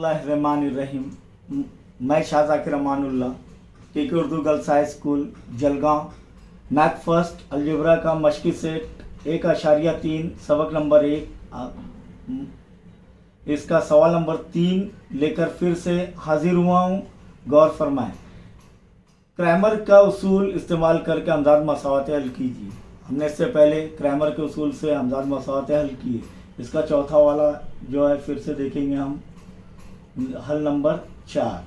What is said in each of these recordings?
बिस्मिल्लाहिर्रहमानिर्रहीम। मैं शाह ज़ाकिर अमानुल्लाह, के Urdu girls high school Jalgaon, math first algebra का मशक़ी सेट 1.3 सबक नंबर 1, इसका सवाल नंबर 3 लेकर फिर से हाजिर हुआ हूँ। गौर फरमाएं। क्रैमर का उसूल इस्तेमाल करके हमजाद मसावतें हल कीजिए। हमने इससे पहले क्रैमर के उसूल से हमजाद मसावतें हल किए। इसका चौथा वाला जो है फिर से देखेंगे हम। हल नंबर 4,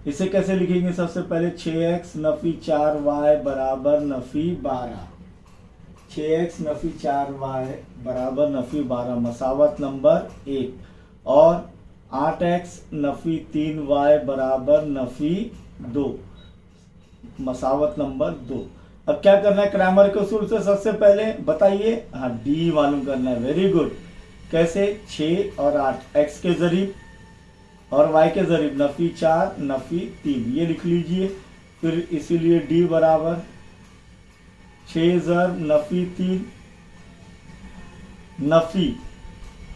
इसे कैसे लिखेंगे? सबसे पहले 6x नफ़ी 4y बराबर नफ़ी 12, 6x नफ़ी 4y बराबर नफ़ी 12 मसावत नंबर 1, और 8x नफ़ी 3y बराबर नफ़ी 2 मसावत नंबर 2। अब क्या करना है क्रैमर के उसूल से? सबसे पहले बताइए। हाँ, डी मालूम करना है। Very good. कैसे? 6 और 8 x के ज़रीब और y के ज़रीब नफ़ी 4 नफ़ी 3, ये लिख लीजिए। फिर इसीलिए d बराबर 6 ज़र नफ़ी 3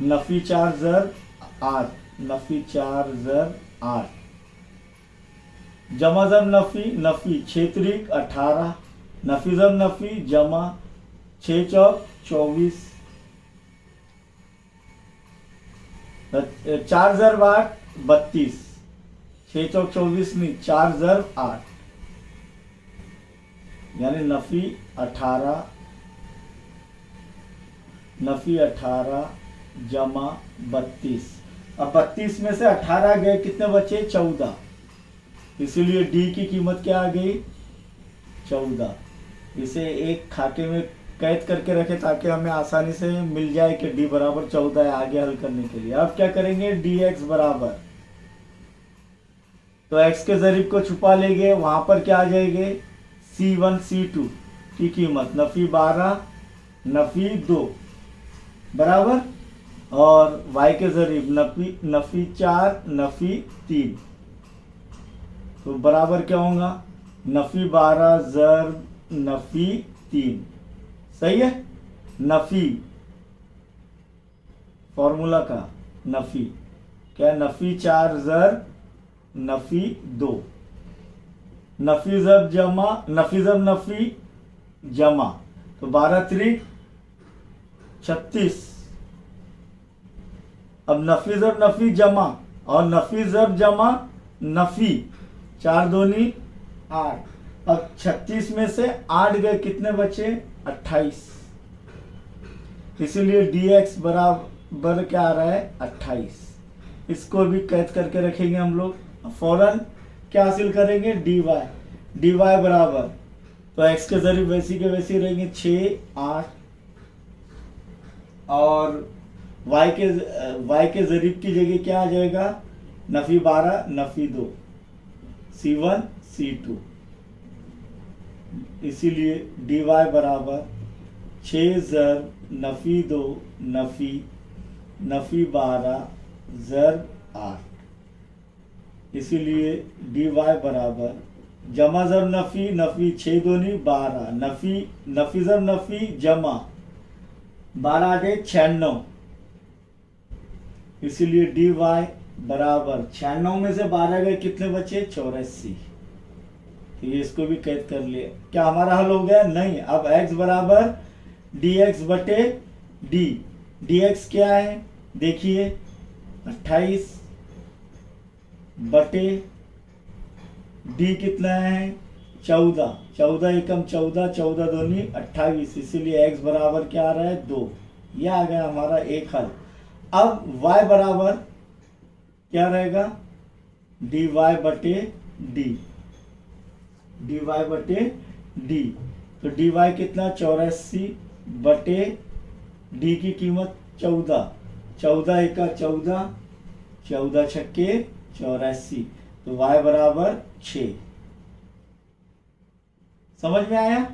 नफ़ी 4 ज़र 8 नफ़ी 4 ज़र 8 जमा ज़र नफ़ी 6 त्रिक 18 नफ़ी ज़र नफ़ी जमा 6 चौक 24 4 ज़र 8 32 6 चौक 24 नहीं 4 ज़र 8 यानी नफ़ी 18 जमा 32। अब 32 में से 18 गए, कितने बचे? 14। इसीलिए डी की कीमत क्या आ गई? 14। इसे एक खाके में कैद करके रखें ताकि हमें आसानी से मिल जाए कि डी बराबर 14 है आगे हल करने के लिए। अब क्या करेंगे? डी एक्स बराबर, तो x के ज़रीब को छुपा लेंगे, वहां पर क्या आ जाएंगे? C1 C2 की कीमत नफ़ी 12 नफ़ी 2 बराबर, और y के ज़रीब नफ़ी 4 नफ़ी 3, तो बराबर क्या होगा? नफ़ी 12 ज़र नफ़ी 3। सही है? नफ़ी फॉर्मूला का नफ़ी क्या? नफ़ी 4 ज़र नफ़ी 2 नफ़ी ज़र जमा नफ़ी ज़र नफ़ी जमा, तो 12 त्रिक 36। अब नफ़ी ज़र नफ़ी जमा और नफ़ी ज़र जमा नफ़ी 4 दूनी 8। अब 36 में से 8 गए, कितने बचे? 28। इसीलिए dx बराबर क्या आ रहा है? 28। इसको भी कैद करके रखेंगे हम लोग। फौरन क्या हासिल करेंगे? dy बराबर, तो x के ज़रीब वैसी के वैसी रहेंगे 6 8, और y के ज़रीब की जगह क्या आ जाएगा? नफ़ी 12 नफ़ी 2 C1 C2। इसीलिए dy बराबर 6 ज़र नफ़ी 2 नफ़ी 12 ज़र 8। इसीलिए dy बराबर जमा ज़र नफ़ी 6 दूनी 12 नफ़ी ज़र नफ़ी जमा 12 आगे 96। इसीलिए dy बराबर 96 में से 12 गए, कितने बचे? 84। तो ये इसको भी कैद कर लिए। क्या हमारा हल हो गया? नहीं। अब x बराबर dx बटे d। dx क्या है? देखिए 28 बटे d कितना है? 14 14 एकम 14 14 दूनी 28। इसीलिए x बराबर क्या आ रहा है? 2। यह आ गया हमारा एक हल। अब y बराबर क्या रहेगा? dy बटे d। तो dy कितना? 84 बटे d की कीमत 14 14 एका 14 14 छक्के 84, तो y बराबर 6। समझ में आया?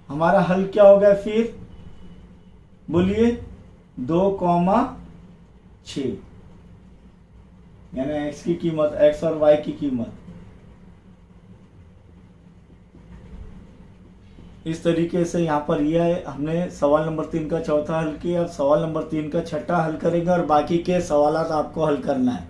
हमारा हल क्या हो गया फिर? बोलिए। 2,6 यानी x की कीमत, x और y की कीमत। इस तरीके से यहाँ पर यह है, हमने सवाल नंबर 3 का चौथा हल किया। अब सवाल नंबर 3 का छठा हल करेंगे और बाकी के सवालात आपको हल करना है।